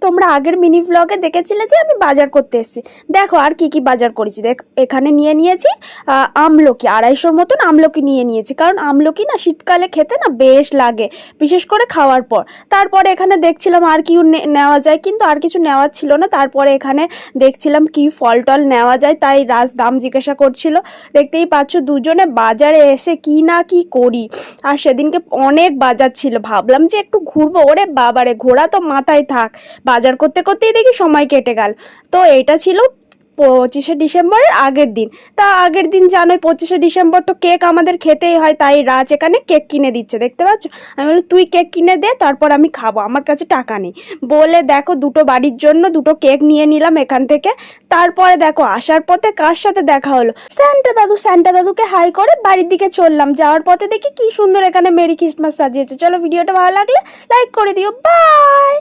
তোমরা আগের মিনি ব্লগে দেখেছিলে যে আমি বাজার করতে এসেছি। দেখো আর কি কি বাজার করেছি। দেখ এখানে নিয়ে নিয়েছি আমলকি, 250 মতন আমলকি নিয়ে নিয়েছি, কারণ আমলকি না শীতকালে খেতে না বেশ লাগে, বিশেষ করে খাওয়ার পর। তারপরে এখানে দেখছিলাম আর কি নেওয়া যায়, কিন্তু আর কিছু নেওয়ার ছিল না। তারপরে এখানে দেখছিলাম কি ফল টল নেওয়া যায়, তাই রাজ দাম জিজ্ঞাসা করছিল। দেখতেই পাচ্ছ দুজনে বাজারে এসে কি না কি করি। আর সেদিনকে অনেক বাজার ছিল, ভাবলাম যে একটু ঘুরবো। ওরে বাবারে, ঘোরা তো মাথায় থাক, বাজার করতে করতেই দেখি সময় কেটে গেল। তো এটা ছিল 25শে ডিসেম্বরের আগের দিন। তা আগের দিন জানোই 25শে ডিসেম্বর তো কেক আমাদের খেতেই হয়, তাই রাজ এখানে কেক কিনে দিচ্ছে, দেখতে পাচ্ছ। আমি বলি তুই কেক কিনে দে, তারপর আমি খাবো, আমার কাছে টাকা নেই বলে দেখো দুটো বাড়ির জন্য দুটো কেক নিয়ে নিলাম এখান থেকে। তারপরে দেখো আসার পথে কার সাথে দেখা হলো, স্যান্টা দাদুকে হাই করে বাড়ির দিকে চললাম। যাওয়ার পথে দেখি কি সুন্দর এখানে মেরি ক্রিসমাস সাজিয়েছে। চলো ভিডিওটা ভালো লাগলে লাইক করে দিও, বাই।